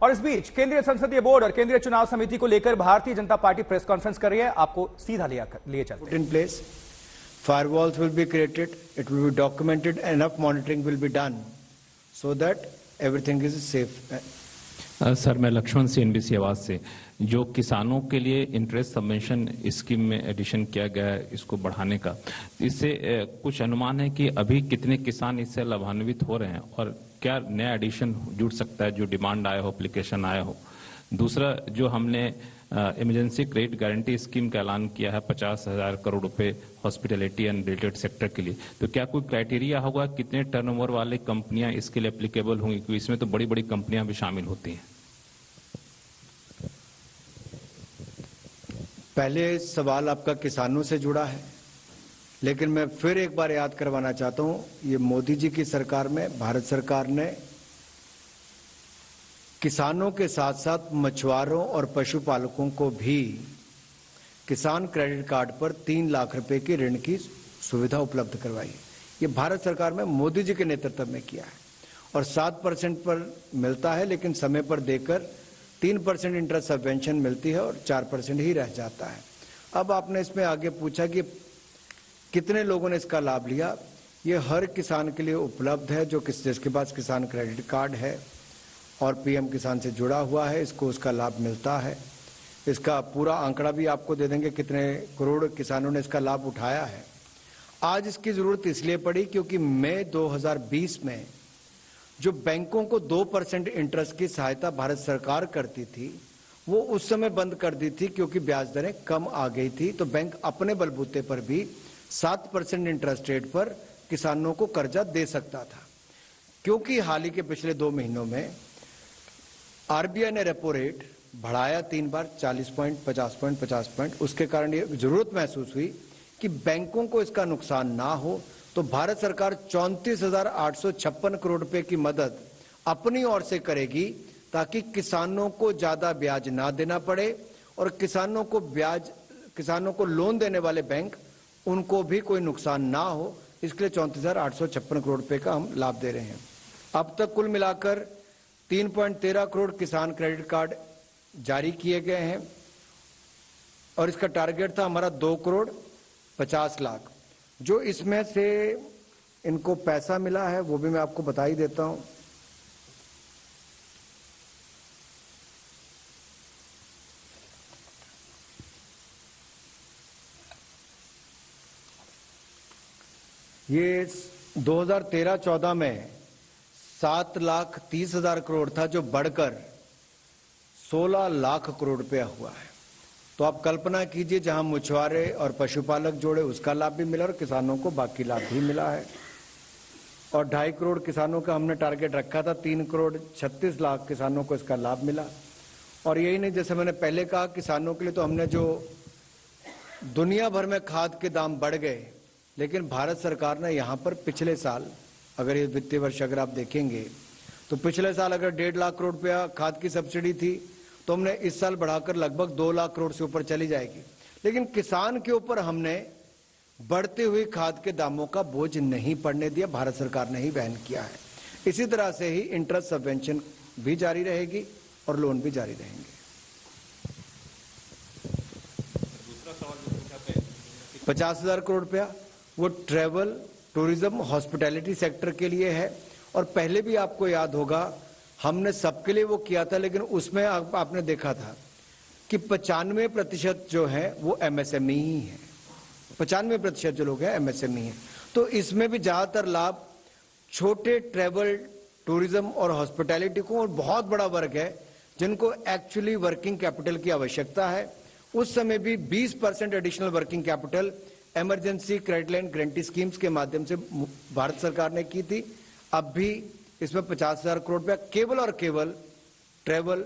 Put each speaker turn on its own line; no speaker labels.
और इस बीच केंद्रीय संसदीय बोर्ड और केंद्रीय चुनाव समिति को लेकर Bharatiya Janata party press conference कर रही है। आपको सीधा लिए चलते हैं।
Firewalls will be created, it will be documented, enough monitoring will be done so that everything is safe.
Sir, मैं लक्ष्मण सिंह, NBC आवाज से। जो किसानों के लिए इंटरेस्ट सबवेंशन स्कीम में एडिशन किया गया है, इसको बढ़ाने का, इससे कुछ अनुमान है कि अभी कितने किसान इससे लाभान्वित हो रहे हैं और क्या नया एडिशन जुड़ सकता है जो डिमांड आया हो, एप्लीकेशन आया हो। दूसरा, जो हमने इमरजेंसी क्रेडिट गारंटी स्कीम का ऐलान किया है 50,000 करोड़ रुपए हॉस्पिटैलिटी एंड रिलेटेड सेक्टर के लिए, तो क्या कोई क्राइटेरिया होगा कितने टर्नओवर वाली कंपनियां इसके लिए एप्लीकेबल होंगी, क्योंकि इसमें तो बड़ी बड़ी कंपनियां भी शामिल होती हैं।
पहले सवाल आपका किसानों से जुड़ा है, लेकिन मैं फिर एक बार याद करवाना चाहता हूं, ये मोदी जी की सरकार में भारत सरकार ने किसानों के साथ साथ मछुआरों और पशुपालकों को भी किसान क्रेडिट कार्ड पर 3 लाख रुपए की ऋण की सुविधा उपलब्ध करवाई। ये भारत सरकार में मोदी जी के नेतृत्व में किया है और 7% पर मिलता है, लेकिन समय पर देकर 3% इंटरेस्ट सबवेंशन मिलती है और 4% ही रह जाता है। अब आपने इसमें आगे पूछा कि कितने लोगों ने इसका लाभ लिया। ये हर किसान के लिए उपलब्ध है जो जिसके पास किसान क्रेडिट कार्ड है और पीएम किसान से जुड़ा हुआ है, इसको उसका लाभ मिलता है। इसका पूरा आंकड़ा भी आपको दे देंगे कितने करोड़ किसानों ने इसका लाभ उठाया है। आज इसकी जरूरत इसलिए पड़ी क्योंकि मई 2020 में जो बैंकों को 2% इंटरेस्ट की सहायता भारत सरकार करती थी, वो उस समय बंद कर दी थी क्योंकि ब्याज दरें कम आ गई थी। तो बैंक अपने बलबूते पर भी 7% इंटरेस्ट रेट पर किसानों को कर्जा दे सकता था। क्योंकि हाल ही के पिछले 2 महीनों में आरबीआई ने रेपो रेट बढ़ाया 3 बार, 40 पॉइंट, 50 पॉइंट, 50 पॉइंट, उसके कारण ये जरूरत महसूस हुई कि बैंकों को इसका नुकसान ना हो, तो भारत सरकार 34,856 करोड़ रुपए की मदद अपनी ओर से करेगी ताकि किसानों को ज्यादा ब्याज ना देना पड़े और किसानों को लोन देने वाले बैंक उनको भी कोई नुकसान ना हो। इसके लिए 34,856 करोड़ रुपए का हम लाभ दे रहे हैं। अब तक कुल मिलाकर 3.13 करोड़ किसान क्रेडिट कार्ड जारी किए गए हैं और इसका टारगेट था हमारा 2 करोड़ 50 लाख। जो इसमें से इनको पैसा मिला है वो भी मैं आपको बता ही देता हूं। ये 2013-14 में 7,30,000 करोड़ था, जो बढ़कर 16 लाख करोड़ रुपया हुआ है। तो आप कल्पना कीजिए, जहां मछुआरे और पशुपालक जोड़े उसका लाभ भी मिला और किसानों को बाकी लाभ भी मिला है। और 2.5 करोड़ किसानों का हमने टारगेट रखा था, 3 करोड़ 36 लाख किसानों को इसका लाभ मिला। और यही नहीं, जैसे मैंने पहले कहा, किसानों के लिए तो हमने जो दुनिया भर में खाद के दाम बढ़ गए, लेकिन भारत सरकार ने यहां पर पिछले साल, अगर ये वित्तीय वर्ष अगर आप देखेंगे तो पिछले साल अगर 1.5 लाख करोड़ रुपया खाद की सब्सिडी थी, तो हमने इस साल बढ़ाकर लगभग 2 लाख करोड़ से ऊपर चली जाएगी। लेकिन किसान के ऊपर हमने बढ़ते हुए खाद के दामों का बोझ नहीं पड़ने दिया, भारत सरकार ने ही वहन किया है। इसी तरह से ही इंटरेस्ट सबवेंशन भी जारी रहेगी और लोन भी जारी रहेंगे।
दूसरा सवाल जो पूछा था
50,000 करोड़ रुपया वो ट्रेवल, टूरिज्म, हॉस्पिटैलिटी सेक्टर के लिए है। और पहले भी आपको याद होगा हमने सबके लिए वो किया था, लेकिन उसमें आपने देखा था कि 95% जो है वो एमएसएमई ही है। 95% जो लोग हैं एमएसएमई हैं। तो इसमें भी ज्यादातर लाभ छोटे ट्रेवल, टूरिज्म और हॉस्पिटैलिटी को, और बहुत बड़ा वर्ग है जिनको एक्चुअली वर्किंग कैपिटल की आवश्यकता है। उस समय भी 20% additional working capital emergency credit line guarantee schemes के माध्यम से भारत सरकार ने की थी। अब भी इसमें 50,000 करोड़ रुपया केवल और केवल ट्रेवल,